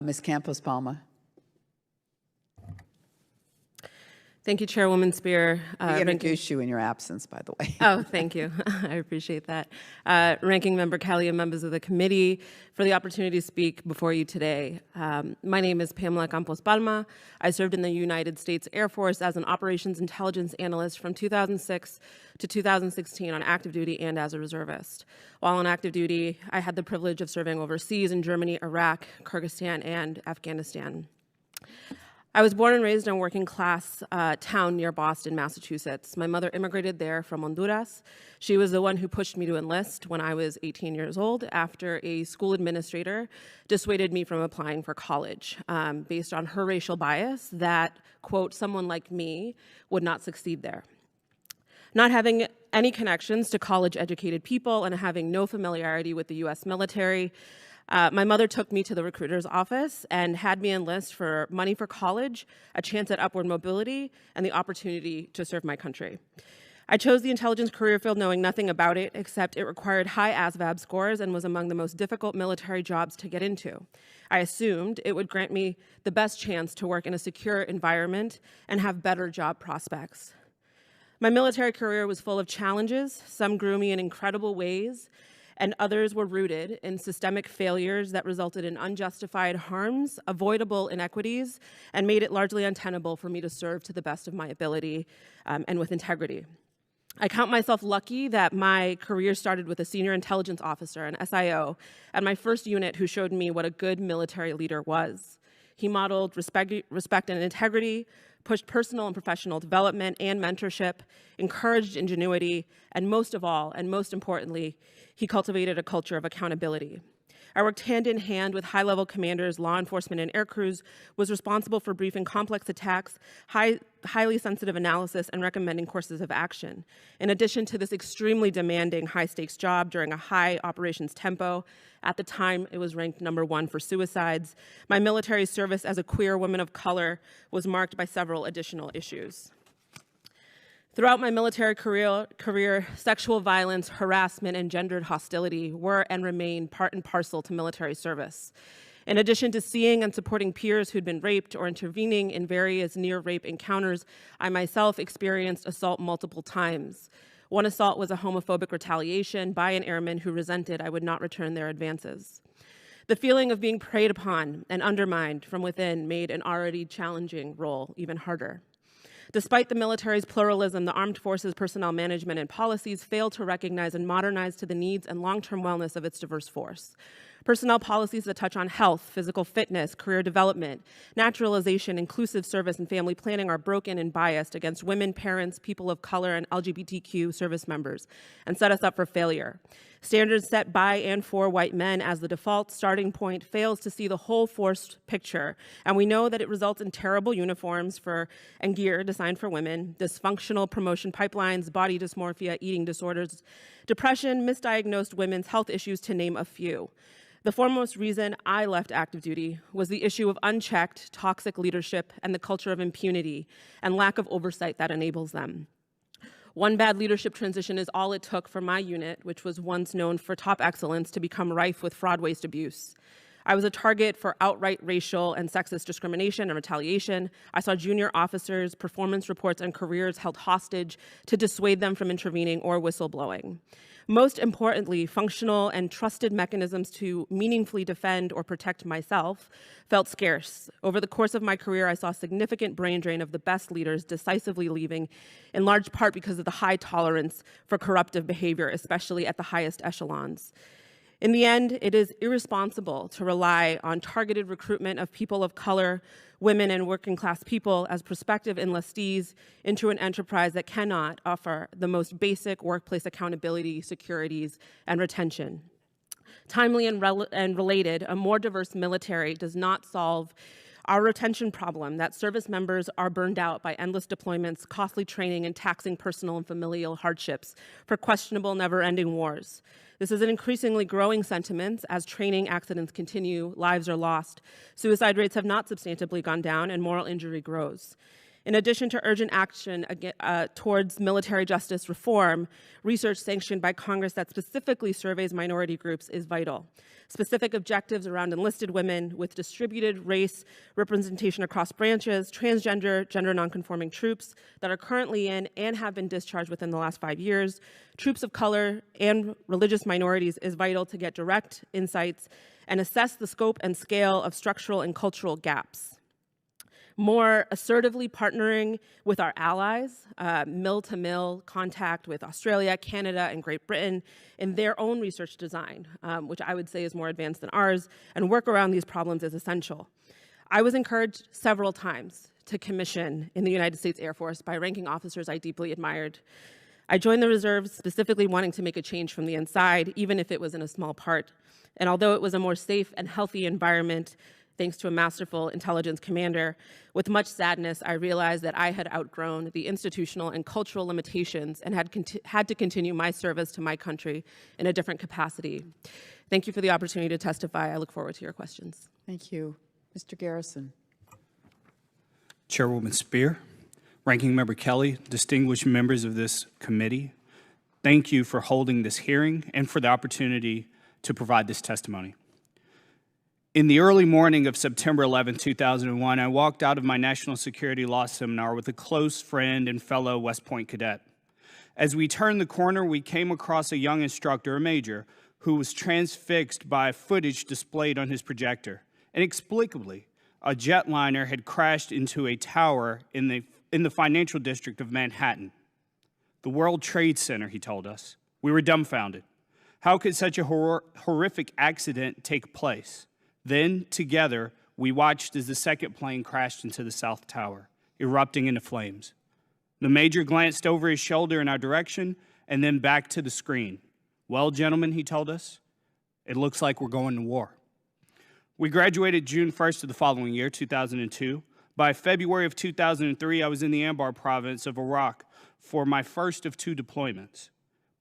Ms. Campos-Palma. Thank you, Chairwoman Spear. We introduced you in your absence, by the way. Oh, thank you. I appreciate that. Ranking Member Kelly and members of the committee, for the opportunity to speak before you today. My name is Pamela Campos-Palma. I served in the United States Air Force as an operations intelligence analyst from 2006 to 2016 on active duty and as a reservist. While on active duty, I had the privilege of serving overseas in Germany, Iraq, Kyrgyzstan, and Afghanistan. I was born and raised in a working class town near Boston, Massachusetts. My mother immigrated there from Honduras. She was the one who pushed me to enlist when I was 18 years old after a school administrator dissuaded me from applying for college based on her racial bias that, quote, someone like me would not succeed there. Not having any connections to college-educated people and having no familiarity with the US military, my mother took me to the recruiter's office and had me enlist for money for college, a chance at upward mobility, and the opportunity to serve my country. I chose the intelligence career field knowing nothing about it, except it required high ASVAB scores and was among the most difficult military jobs to get into. I assumed it would grant me the best chance to work in a secure environment and have better job prospects. My military career was full of challenges. Some grew me in incredible ways, and others were rooted in systemic failures that resulted in unjustified harms, avoidable inequities, and made it largely untenable for me to serve to the best of my ability and with integrity. I count myself lucky that my career started with a senior intelligence officer, an SIO, at my first unit who showed me what a good military leader was. He modeled respect and integrity, pushed personal and professional development and mentorship, encouraged ingenuity, and most of all, and most importantly, he cultivated a culture of accountability. I worked hand in hand with high-level commanders, law enforcement, and air crews, was responsible for briefing complex attacks, highly sensitive analysis, and recommending courses of action. In addition to this extremely demanding high-stakes job during a high operations tempo, at the time it was ranked #1 for suicides, my military service as a queer woman of color was marked by several additional issues. Throughout my military career, sexual violence, harassment, and gendered hostility were and remain part and parcel to military service. In addition to seeing and supporting peers who'd been raped or intervening in various near-rape encounters, I myself experienced assault multiple times. One assault was a homophobic retaliation by an airman who resented I would not return their advances. The feeling of being preyed upon and undermined from within made an already challenging role even harder. Despite the military's pluralism, the armed forces' personnel management and policies failed to recognize and modernize to the needs and long-term wellness of its diverse force. Personnel policies that touch on health, physical fitness, career development, naturalization, inclusive service, and family planning are broken and biased against women, parents, people of color, and LGBTQ service members, and set us up for failure. Standards set by and for white men as the default starting point fails to see the whole force picture, and we know that it results in terrible uniforms and gear designed for women, dysfunctional promotion pipelines, body dysmorphia, eating disorders, depression, misdiagnosed women's health issues, to name a few. The foremost reason I left active duty was the issue of unchecked, toxic leadership and the culture of impunity and lack of oversight that enables them. One bad leadership transition is all it took for my unit, which was once known for top excellence, to become rife with fraud, waste, abuse. I was a target for outright racial and sexist discrimination and retaliation. I saw junior officers' performance reports and careers held hostage to dissuade them from intervening or whistleblowing. Most importantly, functional and trusted mechanisms to meaningfully defend or protect myself felt scarce. Over the course of my career, I saw significant brain drain of the best leaders decisively leaving, in large part because of the high tolerance for corruptive behavior, especially at the highest echelons. In the end, it is irresponsible to rely on targeted recruitment of people of color, women, and working class people as prospective enlistees into an enterprise that cannot offer the most basic workplace accountability, securities, and retention. Timely and related, a more diverse military does not solve our retention problem that service members are burned out by endless deployments, costly training, and taxing personal and familial hardships for questionable, never-ending wars. This is an increasingly growing sentiment as training accidents continue, lives are lost, suicide rates have not substantively gone down, and moral injury grows. In addition to urgent action towards military justice reform, research sanctioned by Congress that specifically surveys minority groups is vital. Specific objectives around enlisted women with distributed race representation across branches, transgender, gender nonconforming troops that are currently in and have been discharged within the last 5 years, troops of color, and religious minorities is vital to get direct insights and assess the scope and scale of structural and cultural gaps. More assertively partnering with our allies, mill-to-mill contact with Australia, Canada, and Great Britain in their own research design, which I would say is more advanced than ours, and work around these problems is essential. I was encouraged several times to commission in the United States Air Force by ranking officers I deeply admired. I joined the reserves specifically wanting to make a change from the inside, even if it was in a small part. And although it was a more safe and healthy environment, thanks to a masterful intelligence commander, with much sadness, I realized that I had outgrown the institutional and cultural limitations and had to continue my service to my country in a different capacity. Thank you for the opportunity to testify. I look forward to your questions. Thank you. Mr. Garrison. Chairwoman Spear, Ranking Member Kelly, distinguished members of this committee, thank you for holding this hearing and for the opportunity to provide this testimony. In the early morning of September 11, 2001, I walked out of my national security law seminar with a close friend and fellow West Point cadet. As we turned the corner, we came across a young instructor, a major, who was transfixed by footage displayed on his projector. Inexplicably, a jetliner had crashed into a tower in the financial district of Manhattan. The World Trade Center, he told us. We were dumbfounded. How could such a horrific accident take place? Then, together, we watched as the second plane crashed into the South Tower, erupting into flames. The major glanced over his shoulder in our direction and then back to the screen. Well, gentlemen, he told us, it looks like we're going to war. We graduated June 1st of the following year, 2002. By February of 2003, I was in the Anbar province of Iraq for my first of 2 deployments.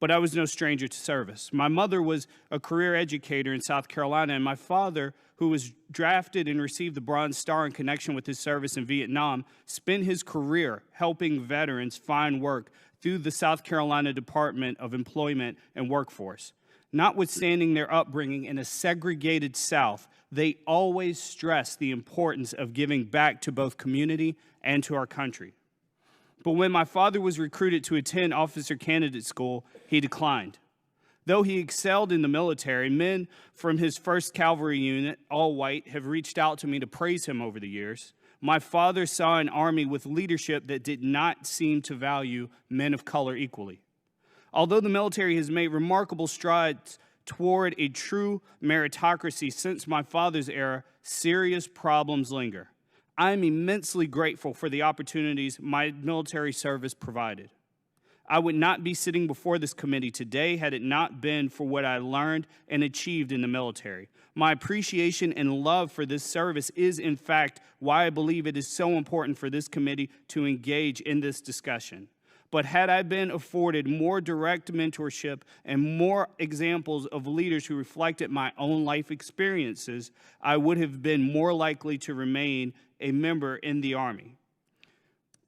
But I was no stranger to service. My mother was a career educator in South Carolina, and my father, who was drafted and received the Bronze Star in connection with his service in Vietnam, spent his career helping veterans find work through the South Carolina Department of Employment and Workforce. Notwithstanding their upbringing in a segregated South, they always stressed the importance of giving back to both community and to our country. But when my father was recruited to attend officer candidate school, he declined. Though he excelled in the military, men from his 1st Cavalry Unit, all white, have reached out to me to praise him over the years. My father saw an army with leadership that did not seem to value men of color equally. Although the military has made remarkable strides toward a true meritocracy since my father's era, serious problems linger. I am immensely grateful for the opportunities my military service provided. I would not be sitting before this committee today had it not been for what I learned and achieved in the military. My appreciation and love for this service is, in fact, why I believe it is so important for this committee to engage in this discussion. But had I been afforded more direct mentorship and more examples of leaders who reflected my own life experiences, I would have been more likely to remain a member in the Army.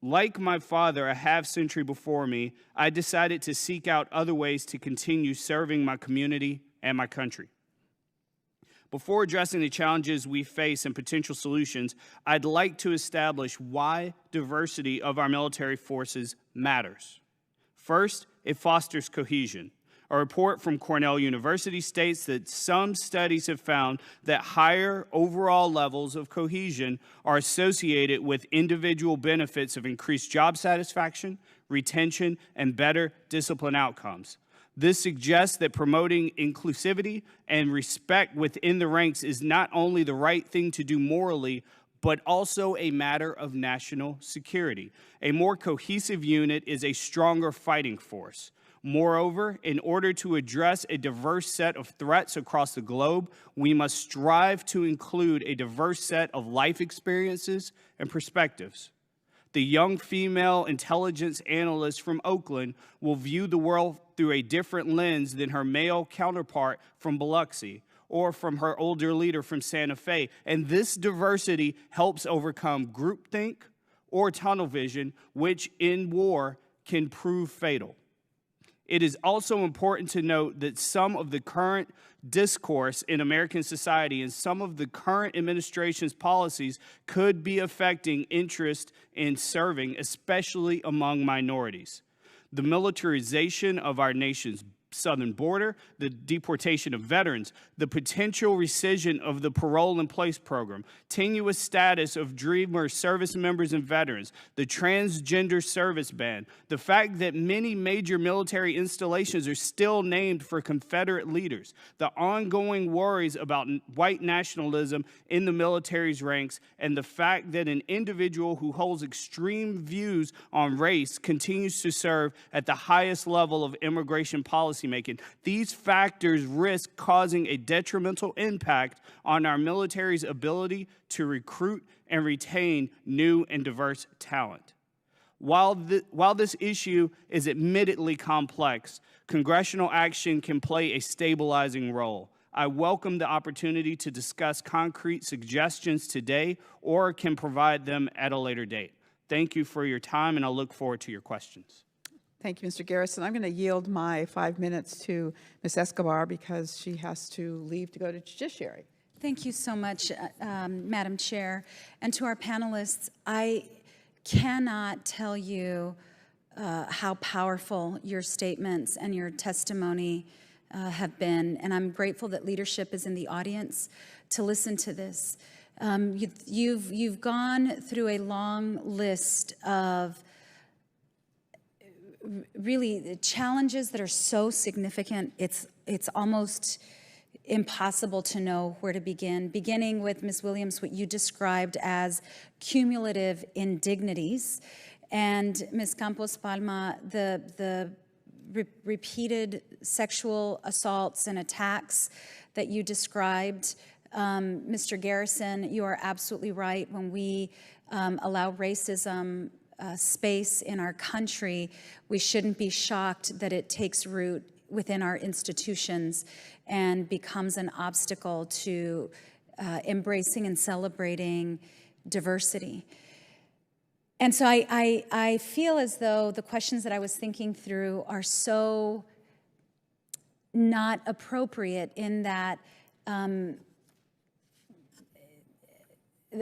Like my father a half-century before me, I decided to seek out other ways to continue serving my community and my country. Before addressing the challenges we face and potential solutions, I'd like to establish why diversity of our military forces matters. First, it fosters cohesion. A report from Cornell University states that some studies have found that higher overall levels of cohesion are associated with individual benefits of increased job satisfaction, retention, and better discipline outcomes. This suggests that promoting inclusivity and respect within the ranks is not only the right thing to do morally, but also a matter of national security. A more cohesive unit is a stronger fighting force. Moreover, in order to address a diverse set of threats across the globe, we must strive to include a diverse set of life experiences and perspectives. The young female intelligence analyst from Oakland will view the world through a different lens than her male counterpart from Biloxi or from her older leader from Santa Fe. And this diversity helps overcome groupthink or tunnel vision, which in war can prove fatal. It is also important to note that some of the current discourse in American society and some of the current administration's policies could be affecting interest in serving, especially among minorities. The militarization of our nation's southern border, the deportation of veterans, the potential rescission of the parole in place program, tenuous status of Dreamer service members and veterans, the transgender service ban, the fact that many major military installations are still named for Confederate leaders, the ongoing worries about white nationalism in the military's ranks, and the fact that an individual who holds extreme views on race continues to serve at the highest level of immigration policy making. These factors risk causing a detrimental impact on our military's ability to recruit and retain new and diverse talent. While this issue is admittedly complex, congressional action can play a stabilizing role. I welcome the opportunity to discuss concrete suggestions today or can provide them at a later date. Thank you for your time, and I look forward to your questions. Thank you, Mr. Garrison. I'm going to yield my 5 minutes to Ms. Escobar because she has to leave to go to Judiciary. Thank you so much, Madam Chair. And to our panelists, I cannot tell you how powerful your statements and your testimony have been. And I'm grateful that leadership is in the audience to listen to this. You've gone through a long list of really challenges that are so significant, it's almost impossible to know where to begin. Beginning with Ms. Williams, what you described as cumulative indignities, and Ms. Campos Palma, the repeated sexual assaults and attacks that you described. Mr. Garrison, you are absolutely right. When we allow racism space in our country, we shouldn't be shocked that it takes root within our institutions and becomes an obstacle to embracing and celebrating diversity. And so I feel as though the questions that I was thinking through are so not appropriate in that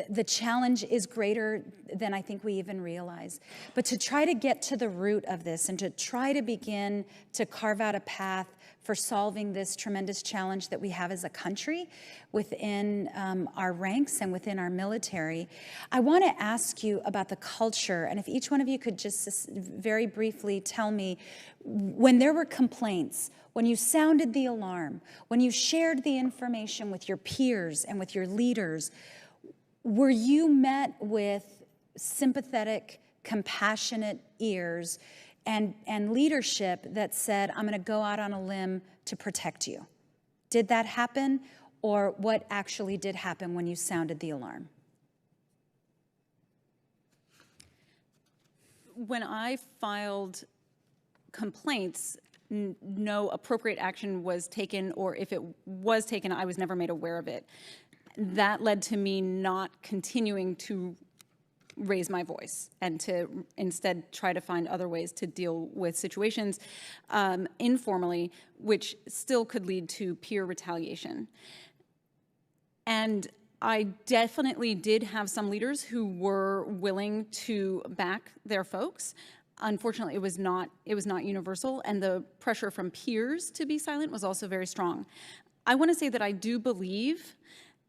the challenge is greater than I think we even realize. But to try to get to the root of this and to try to begin to carve out a path for solving this tremendous challenge that we have as a country within our ranks and within our military, I want to ask you about the culture. And if each one of you could just very briefly tell me, when there were complaints, when you sounded the alarm, when you shared the information with your peers and with your leaders, were you met with sympathetic, compassionate ears and leadership that said, I'm going to go out on a limb to protect you? Did that happen? Or what actually did happen when you sounded the alarm? When I filed complaints, no appropriate action was taken, or if it was taken, I was never made aware of it. That led to me not continuing to raise my voice and to instead try to find other ways to deal with situations informally, which still could lead to peer retaliation. And I definitely did have some leaders who were willing to back their folks. Unfortunately, it was not universal, and the pressure from peers to be silent was also very strong. I want to say that I do believe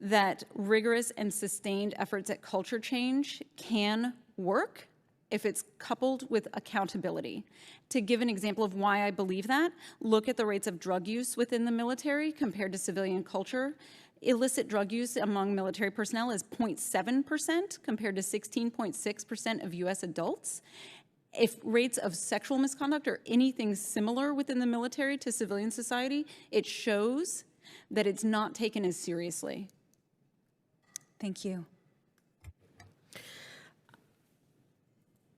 that rigorous and sustained efforts at culture change can work if it's coupled with accountability. To give an example of why I believe that, look at the rates of drug use within the military compared to civilian culture. Illicit drug use among military personnel is 0.7% compared to 16.6% of US adults. If rates of sexual misconduct are anything similar within the military to civilian society, it shows that it's not taken as seriously. Thank you.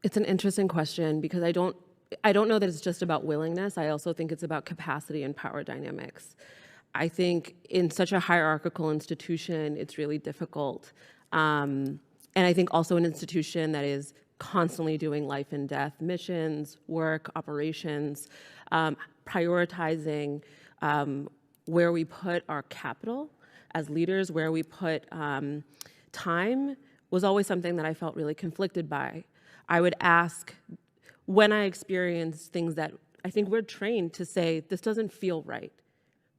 It's an interesting question because I don't know that it's just about willingness. I also think it's about capacity and power dynamics. I think in such a hierarchical institution, it's really difficult. And I think also an institution that is constantly doing life and death missions, work, operations, prioritizing where we put our capital as leaders, where we put time, was always something that I felt really conflicted by. I would ask, when I experience things that I think we're trained to say, this doesn't feel right.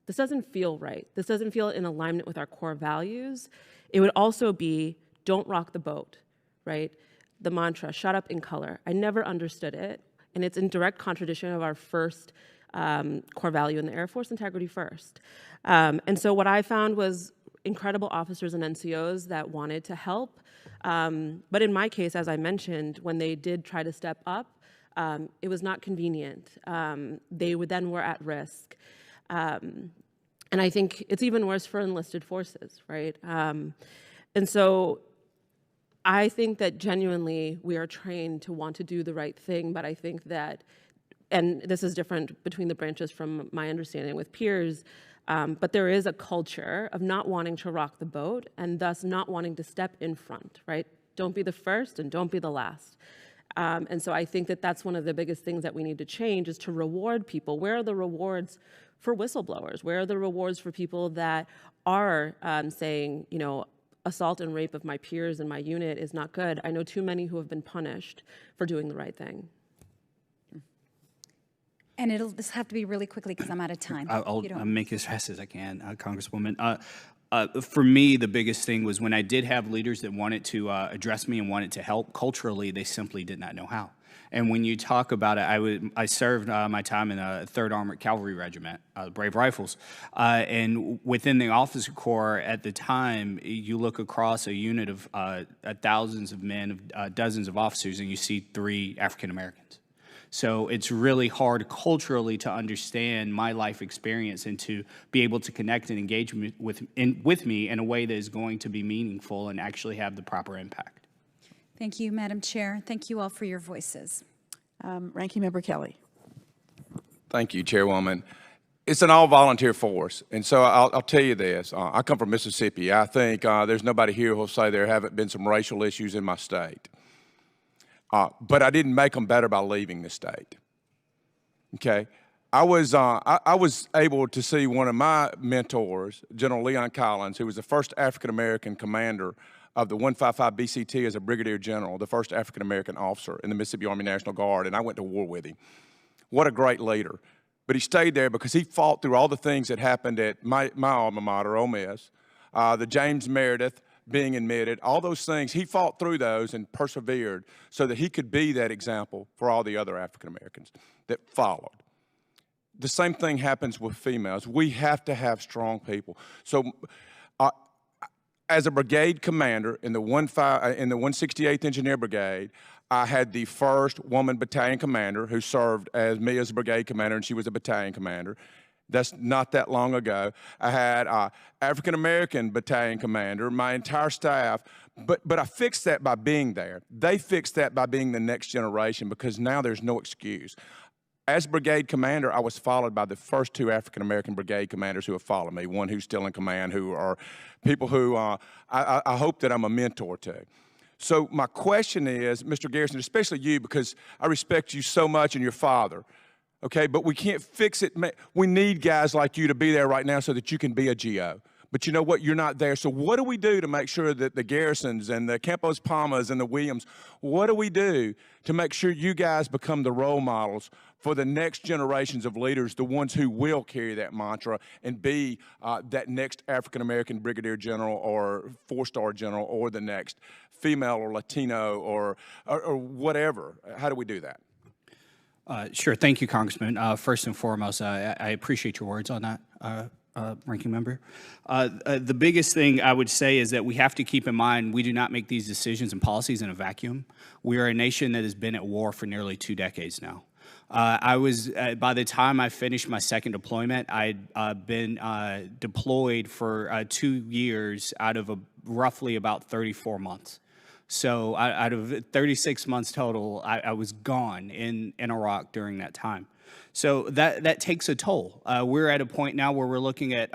This doesn't feel right. This doesn't feel in alignment with our core values. It would also be, don't rock the boat, right? The mantra, shut up in color. I never understood it, and it's in direct contradiction of our first core value in the Air Force, integrity first. And so what I found was incredible officers and NCOs that wanted to help. But in my case, as I mentioned, when they did try to step up, it was not convenient. They then were at risk. And I think it's even worse for enlisted forces, right? And so I think that genuinely we are trained to want to do the right thing, but I think that, and this is different between the branches from my understanding with peers, but there is a culture of not wanting to rock the boat and thus not wanting to step in front, right? Don't be the first and don't be the last. And so I think that that's one of the biggest things that we need to change, is to reward people. Where are the rewards for whistleblowers? Where are the rewards for people that are saying, you know, assault and rape of my peers in my unit is not good? I know too many who have been punished for doing the right thing. And it'll just have to be really quickly because I'm out of time. I'll make it as fast as I can, Congresswoman. For me, the biggest thing was when I did have leaders that wanted to address me and wanted to help, culturally, they simply did not know how. And when you talk about it, I served my time in a 3rd Armored Cavalry Regiment, Brave Rifles. And within the officer corps at the time, you look across a unit of thousands of men, dozens of officers, and you see 3 African Americans. So it's really hard culturally to understand my life experience and to be able to connect and engage with me in a way that is going to be meaningful and actually have the proper impact. Thank you, Madam Chair. Thank you all for your voices. Ranking Member Kelly. Thank you, Chairwoman. It's an all-volunteer force, and so I'll tell you this. I come from Mississippi. I think there's nobody here who'll say there haven't been some racial issues in my state. But I didn't make them better by leaving the state. Okay, I was able to see one of my mentors, General Leon Collins, who was the first African American commander of the 155 BCT as a brigadier general, the first African American officer in the Mississippi Army National Guard, and I went to war with him. What a great leader! But he stayed there because he fought through all the things that happened at my alma mater, Ole Miss, the James Meredith being admitted, all those things, he fought through those and persevered so that he could be that example for all the other African Americans that followed. The same thing happens with females. We have to have strong people. So as a brigade commander in the 168th Engineer Brigade, I had the first woman battalion commander who served as me as a brigade commander, and she was a battalion commander. That's not that long ago. I had African-American battalion commander, my entire staff, but I fixed that by being there. They fixed that by being the next generation because now there's no excuse. As brigade commander, I was followed by the first 2 African-American brigade commanders who have followed me, one who's still in command, who are people who I hope that I'm a mentor to. So my question is, Mr. Garrison, especially you, because I respect you so much and your father, okay, but we can't fix it. We need guys like you to be there right now so that you can be a GO. But you know what? You're not there. So what do we do to make sure that the Garrisons and the Campos Palmas and the Williams, what do we do to make sure you guys become the role models for the next generations of leaders, the ones who will carry that mantra and be that next African-American brigadier general or 4-star general or the next female or Latino or whatever? How do we do that? Sure. Thank you, Congressman. First and foremost, I appreciate your words on that, Ranking Member. The biggest thing I would say is that we have to keep in mind we do not make these decisions and policies in a vacuum. We are a nation that has been at war for nearly 2 decades now. By the time I finished my 2nd deployment, I'd been deployed for 2 years out of roughly about 34 months. So out of 36 months total, I was gone in Iraq during that time. So that takes a toll. We're at a point now where we're looking at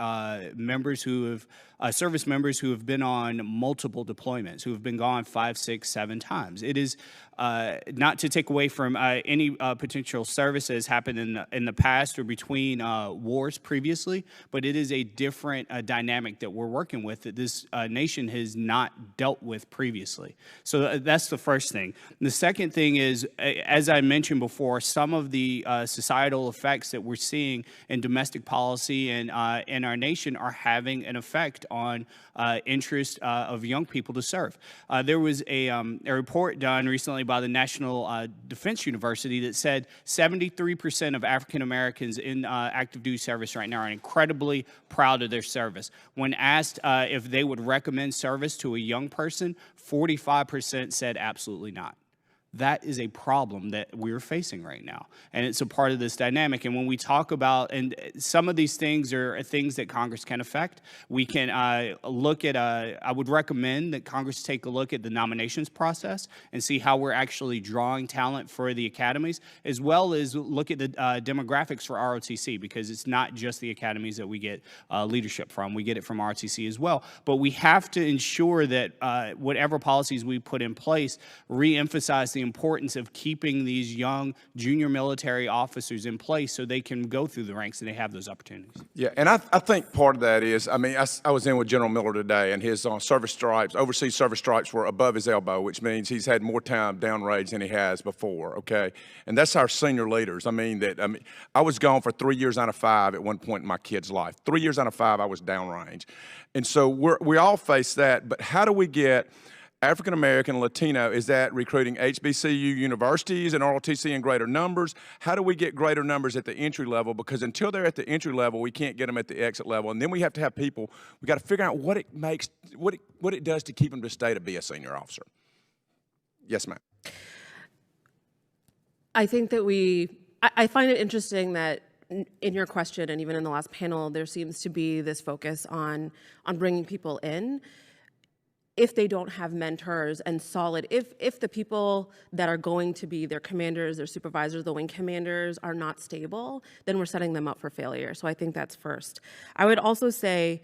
members who have service members who have been on multiple deployments, who have been gone 5, 6, 7 times. It is not to take away from any potential service that has happened in the past or between wars previously, but it is a different dynamic that we're working with that this nation has not dealt with previously. So that's the first thing. And the second thing is, as I mentioned before, some of the societal effects that we're seeing in domestic policy and in our nation are having an effect on interest of young people to serve. There was a report done recently by the National Defense University that said 73% of African Americans in active duty service right now are incredibly proud of their service. When asked if they would recommend service to a young person, 45% said absolutely not. That is a problem that we're facing right now, and it's a part of this dynamic. And when we talk about, and some of these things are things that Congress can affect, we can look at, I would recommend that Congress take a look at the nominations process and see how we're actually drawing talent for the academies, as well as look at the demographics for ROTC, because it's not just the academies that we get leadership from. We get it from ROTC as well. But we have to ensure that whatever policies we put in place reemphasize the importance of keeping these young junior military officers in place so they can go through the ranks and they have those opportunities. Yeah, and I think part of that is, I mean, I was in with General Miller today, and his service stripes, overseas service stripes were above his elbow, which means he's had more time downrange than he has before, okay? And that's our senior leaders. I mean, I was gone for 3 years out of 5 at one point in my kid's life. 3 years out of 5, I was downrange. And so we all face that, but how do we get African American, Latino, is that recruiting HBCU universities and ROTC in greater numbers? How do we get greater numbers at the entry level? Because until they're at the entry level, we can't get them at the exit level. And then we have to have people, we got to figure out what it makes, what it does to keep them to stay to be a senior officer. Yes, ma'am. I think that I find it interesting that in your question and even in the last panel, there seems to be this focus on bringing people in. If they don't have mentors and solid, if the people that are going to be their commanders, their supervisors, the wing commanders are not stable, then we're setting them up for failure. So I think that's first. I would also say,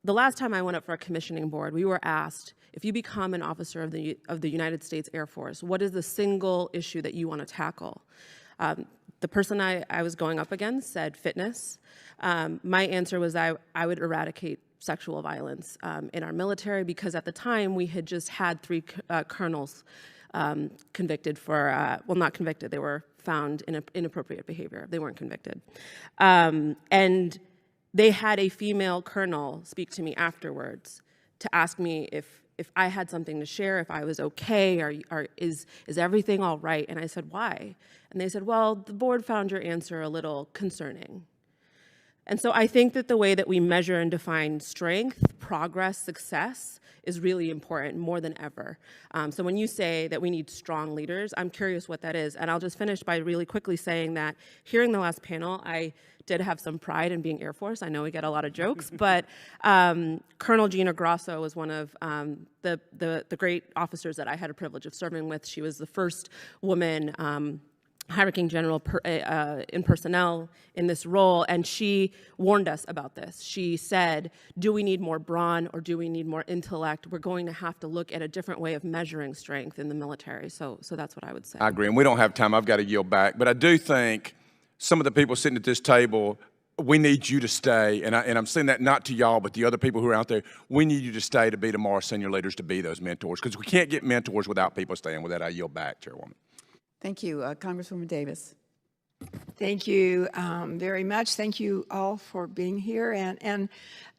the last time I went up for a commissioning board, we were asked, if you become an officer of the United States Air Force, what is the single issue that you want to tackle? The person I was going up against said fitness. My answer was I would eradicate sexual violence in our military, because at the time we had just had 3 colonels convicted for, well, not convicted, they were found in inappropriate behavior. They weren't convicted. And they had a female colonel speak to me afterwards to ask me if I had something to share, if I was okay, is everything all right? And I said, why? And they said, well, the board found your answer a little concerning. And so I think that the way that we measure and define strength, progress, success is really important, more than ever. So when you say that we need strong leaders, I'm curious what that is. And I'll just finish by really quickly saying that hearing the last panel, I did have some pride in being Air Force. I know we get a lot of jokes, but Colonel Gina Grasso was one of the great officers that I had a privilege of serving with. She was the first woman high-ranking general in personnel in this role, and she warned us about this. She said, do we need more brawn or do we need more intellect? We're going to have to look at a different way of measuring strength in the military. So that's what I would say. I agree, and we don't have time. I've got to yield back. But I do think some of the people sitting at this table, we need you to stay, and I'm saying that not to y'all, but the other people who are out there, we need you to stay to be tomorrow's senior leaders, to be those mentors, because we can't get mentors without people staying. With that, I yield back, Chairwoman. Thank you. Congresswoman Davis. Thank you very much. Thank you all for being here. And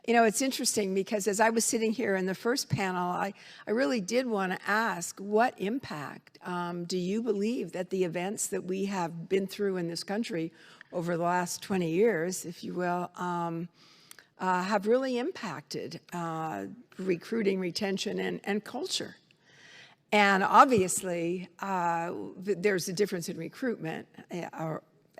you know, it's interesting because as I was sitting here in the first panel, I really did want to ask, what impact do you believe that the events that we have been through in this country over the last 20 years, if you will, have really impacted recruiting, retention, and culture? And obviously, there's a difference in recruitment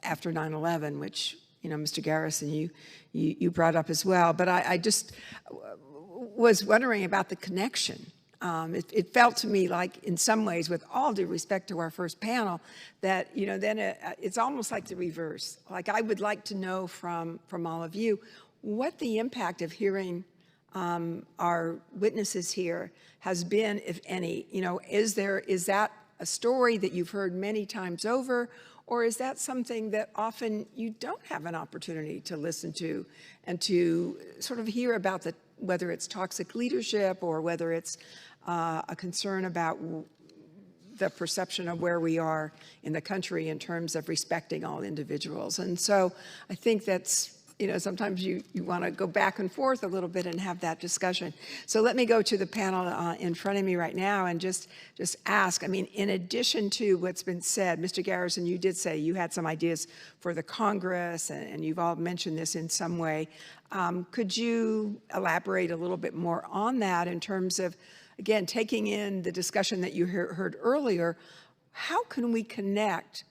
after 9/11, which, you know, Mr. Garrison, you brought up as well. But I just was wondering about the connection. It felt to me like, in some ways, with all due respect to our first panel, that, you know, then it's almost like the reverse. Like, I would like to know from all of you what the impact of hearing our witnesses here has been, if any? You know, is that a story that you've heard many times over, or is that something that often you don't have an opportunity to listen to and to sort of hear about, whether it's toxic leadership or whether it's a concern about the perception of where we are in the country in terms of respecting all individuals? And so I think that's, you know, sometimes you want to go back and forth a little bit and have that discussion. So let me go to the panel in front of me right now and just ask, I mean, in addition to what's been said, Mr. Garrison, you did say you had some ideas for the Congress, and you've all mentioned this in some way. Could you elaborate a little bit more on that in terms of, again, taking in the discussion that you heard earlier? How can we connect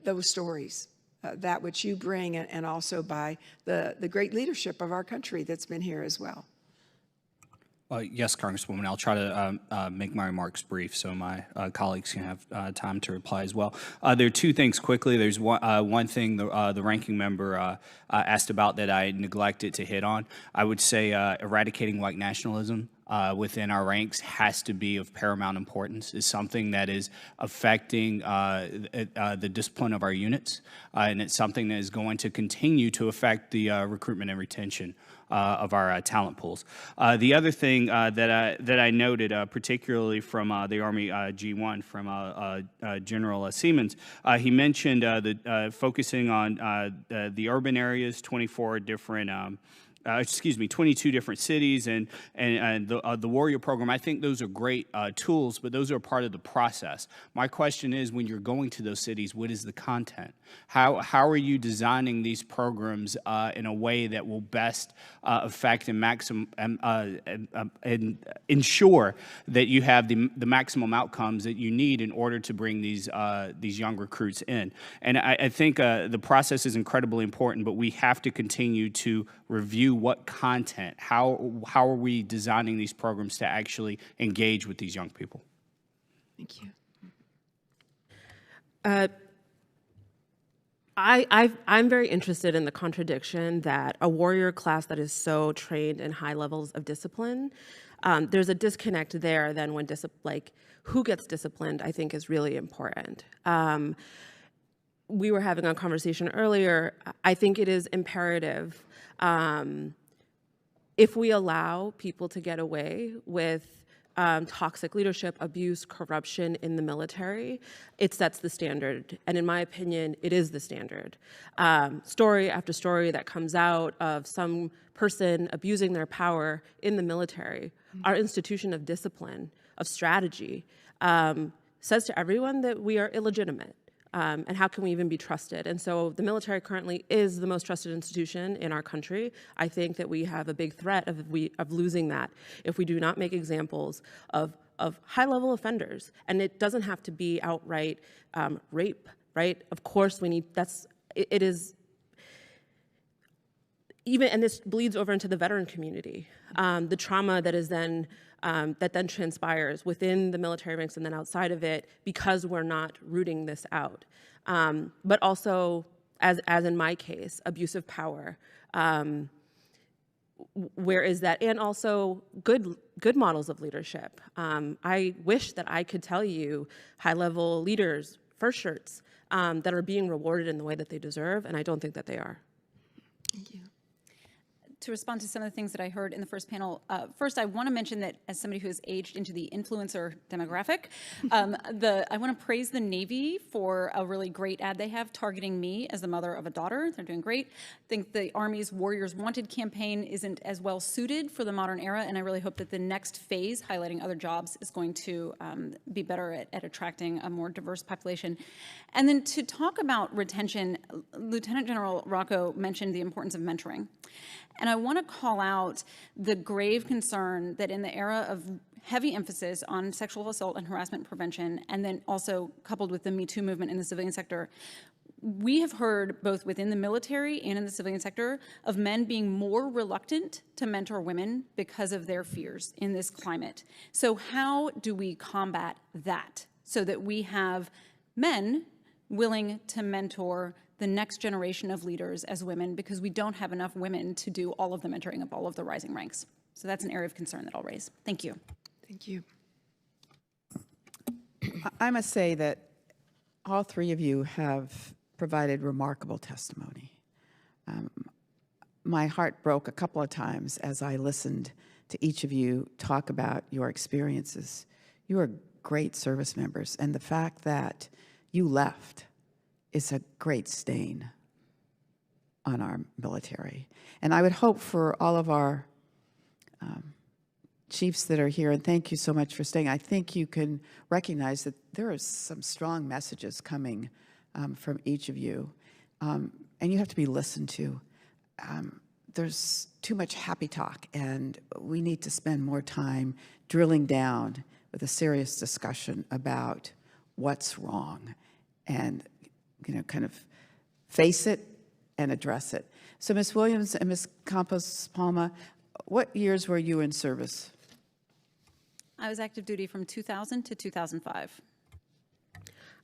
those stories, that which you bring, and also by the great leadership of our country that's been here as well? Yes, Congresswoman. I'll try to make my remarks brief so my colleagues can have time to reply as well. There are two things quickly. There's one thing the ranking member asked about that I neglected to hit on. I would say eradicating white nationalism within our ranks has to be of paramount importance. It's something that is affecting the discipline of our units, and it's something that is going to continue to affect the recruitment and retention of our talent pools. The other thing that I noted, particularly from the Army G1, from General Siemens, he mentioned focusing on the urban areas, 22 different cities, and the Warrior program. I think those are great tools, but those are part of the process. My question is, when you're going to those cities, what is the content? How are you designing these programs in a way that will best affect and ensure that you have the maximum outcomes that you need in order to bring these young recruits in? And I think the process is incredibly important, but we have to continue to review what content, how are we designing these programs to actually engage with these young people? Thank you. I'm very interested in the contradiction that a warrior class that is so trained in high levels of discipline, there's a disconnect there then when who gets disciplined, I think, is really important. We were having a conversation earlier. I think it is imperative, if we allow people to get away with toxic leadership, abuse, corruption in the military, it sets the standard. And in my opinion, it is the standard. Story after story that comes out of some person abusing their power in the military, our institution of discipline, of strategy, says to everyone that we are illegitimate. And how can we even be trusted? And so the military currently is the most trusted institution in our country. I think that we have a big threat of losing that if we do not make examples of high-level offenders. And it doesn't have to be outright rape, right? Of course, it is, even, and this bleeds over into the veteran community. The trauma that is then that then transpires within the military ranks and then outside of it, because we're not rooting this out. But also, as in my case, abuse of power. Where is that? And also good models of leadership. I wish that I could tell you high-level leaders, first shirts, that are being rewarded in the way that they deserve, and I don't think that they are. Thank you. To respond to some of the things that I heard in the first panel, first I want to mention that as somebody who has aged into the influencer demographic, I want to praise the Navy for a really great ad they have targeting me as the mother of a daughter. They're doing great. I think the Army's Warriors Wanted campaign isn't as well suited for the modern era, and I really hope that the next phase, highlighting other jobs, is going to be better at attracting a more diverse population. And then to talk about retention, Lieutenant General Rocco mentioned the importance of mentoring. And I want to call out the grave concern that in the era of heavy emphasis on sexual assault and harassment prevention, and then also coupled with the Me Too movement in the civilian sector, we have heard both within the military and in the civilian sector of men being more reluctant to mentor women because of their fears in this climate. So how do we combat that so that we have men willing to mentor the next generation of leaders as women, because we don't have enough women to do all of the mentoring of all of the rising ranks. So that's an area of concern that I'll raise. Thank you. Thank you. I must say that all three of you have provided remarkable testimony. My heart broke a couple of times as I listened to each of you talk about your experiences. You are great service members, and the fact that you left is a great stain on our military. And I would hope for all of our chiefs that are here, and thank you so much for staying, I think you can recognize that there are some strong messages coming from each of you, and you have to be listened to. There's too much happy talk, and we need to spend more time drilling down with a serious discussion about what's wrong and, kind of face it and address it. So Ms. Williams and Ms. Campos-Palma, what years were you in service? I was active duty from 2000 to 2005.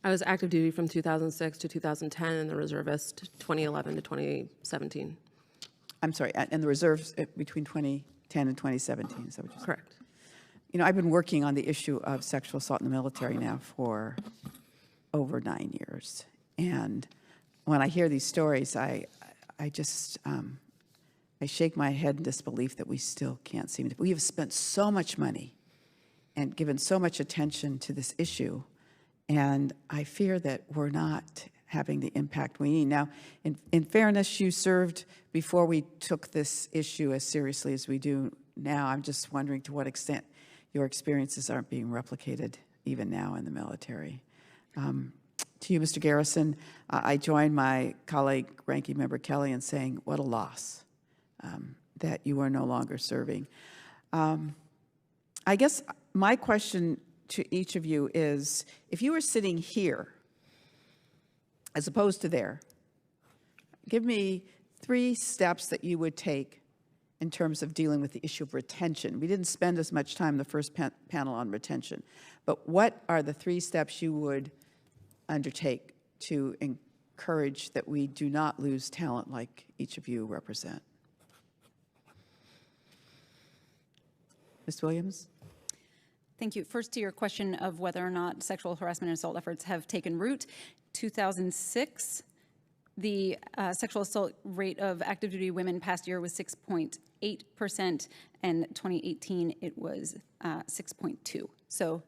I was active duty from 2006 to 2010 and the reservist 2011 to 2017. I'm sorry, and the reserves between 2010 and 2017, is that what you said? Correct. I've been working on the issue of sexual assault in the military now for over 9 years. And when I hear these stories, I just, I shake my head in disbelief that we still can't seem to. We have spent so much money and given so much attention to this issue, and I fear that we're not having the impact we need. Now, in fairness, you served before we took this issue as seriously as we do now. I'm just wondering to what extent your experiences aren't being replicated even now in the military. To you, Mr. Garrison, I join my colleague, Ranking Member Kelly, in saying what a loss that you are no longer serving. I guess my question to each of you is, if you were sitting here as opposed to there, give me 3 steps that you would take in terms of dealing with the issue of retention. We didn't spend as much time in the first panel on retention, but what are the 3 steps you would undertake to encourage that we do not lose talent like each of you represent? Ms. Williams? Thank you. First, to your question of whether or not sexual harassment and assault efforts have taken root, 2006, the sexual assault rate of active duty women past year was 6.8%, and 2018 it was 6.2. So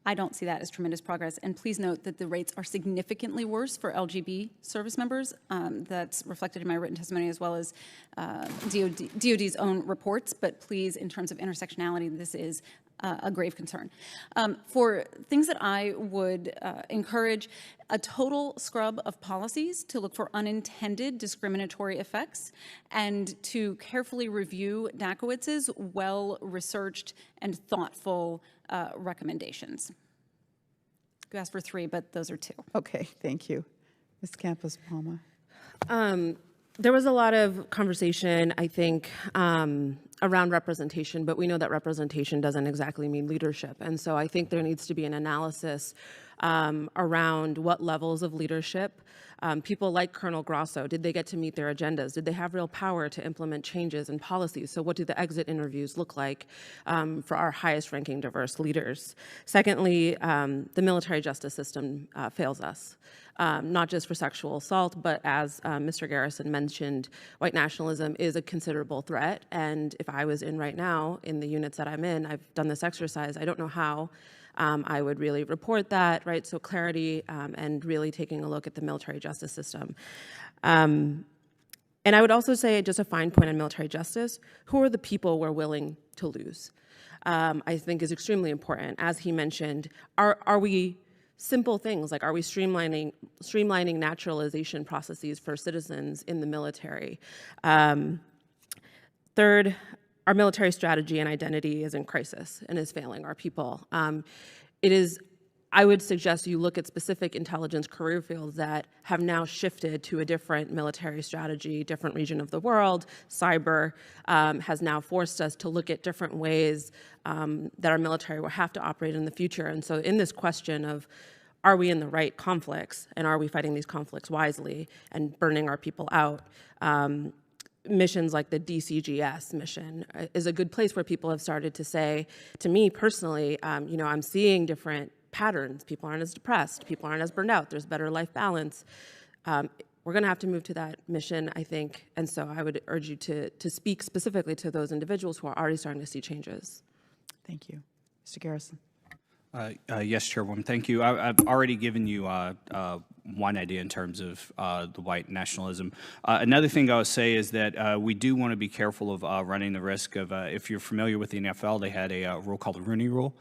I don't see that as tremendous progress. And please note that the rates are significantly worse for LGB service members. That's reflected in my written testimony as well as DOD's own reports. But please, in terms of intersectionality, this is a grave concern. For things that I would encourage, a total scrub of policies to look for unintended discriminatory effects and to carefully review Dakowitz's well-researched and thoughtful recommendations. You asked for 3, but those are 2. Okay, thank you. Ms. Campos-Palma. There was a lot of conversation, I think, around representation, but we know that representation doesn't exactly mean leadership. And so I think there needs to be an analysis around what levels of leadership. People like Colonel Grosso, did they get to meet their agendas? Did they have real power to implement changes and policies? So what do the exit interviews look like for our highest ranking diverse leaders? Secondly, the military justice system fails us. Not just for sexual assault, but as Mr. Garrison mentioned, white nationalism is a considerable threat. And if I was in right now, in the units that I'm in, I've done this exercise, I don't know how I would really report that, right? So clarity and really taking a look at the military justice system. And I would also say, just a fine point on military justice, who are the people we're willing to lose? I think is extremely important. As he mentioned, are we simple things like, are we streamlining naturalization processes for citizens in the military? Third, our military strategy and identity is in crisis and is failing our people. I would suggest you look at specific intelligence career fields that have now shifted to a different military strategy, different region of the world. Cyber has now forced us to look at different ways that our military will have to operate in the future. And so in this question of, are we in the right conflicts, and are we fighting these conflicts wisely and burning our people out? Missions like the DCGS mission is a good place where people have started to say, to me personally, I'm seeing different patterns. People aren't as depressed. People aren't as burned out. There's better life balance. We're going to have to move to that mission, I think. And so I would urge you to speak specifically to those individuals who are already starting to see changes. Thank you. Mr. Garrison. Yes, Chairwoman, thank you. I've already given you one idea in terms of the white nationalism. Another thing I would say is that we do want to be careful of running the risk of, if you're familiar with the NFL, they had a rule called the Rooney Rule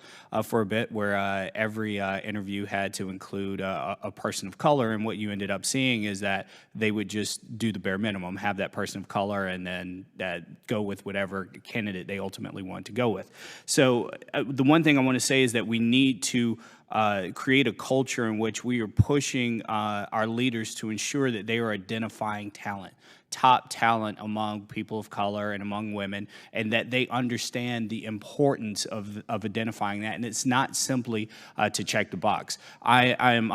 for a bit, where every interview had to include a person of color, and what you ended up seeing is that they would just do the bare minimum, have that person of color, and then go with whatever candidate they ultimately want to go with. So the one thing I want to say is that we need to create a culture in which we are pushing our leaders to ensure that they are identifying talent, top talent among people of color and among women, and that they understand the importance of identifying that. And it's not simply to check the box. I am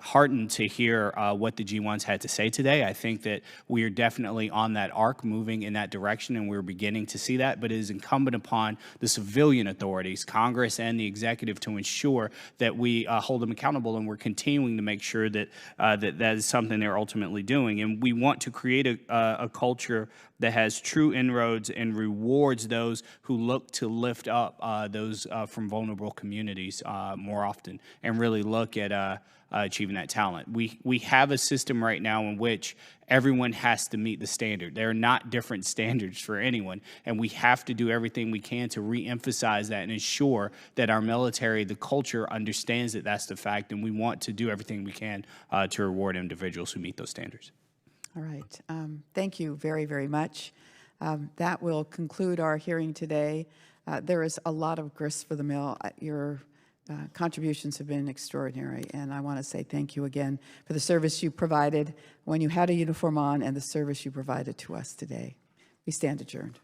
heartened to hear what the G1s had to say today. I think that we are definitely on that arc, moving in that direction, and we're beginning to see that. But it is incumbent upon the civilian authorities, Congress and the executive, to ensure that we hold them accountable, and we're continuing to make sure that that is something they're ultimately doing. And we want to create a culture that has true inroads and rewards those who look to lift up those from vulnerable communities more often, and really look at achieving that talent. We have a system right now in which everyone has to meet the standard. There are not different standards for anyone, and we have to do everything we can to reemphasize that and ensure that our military, the culture, understands that that's the fact, and we want to do everything we can to reward individuals who meet those standards. All right. Thank you very, very much. That will conclude our hearing today. There is a lot of grist for the mill. Your contributions have been extraordinary, and I want to say thank you again for the service you provided when you had a uniform on and the service you provided to us today. We stand adjourned.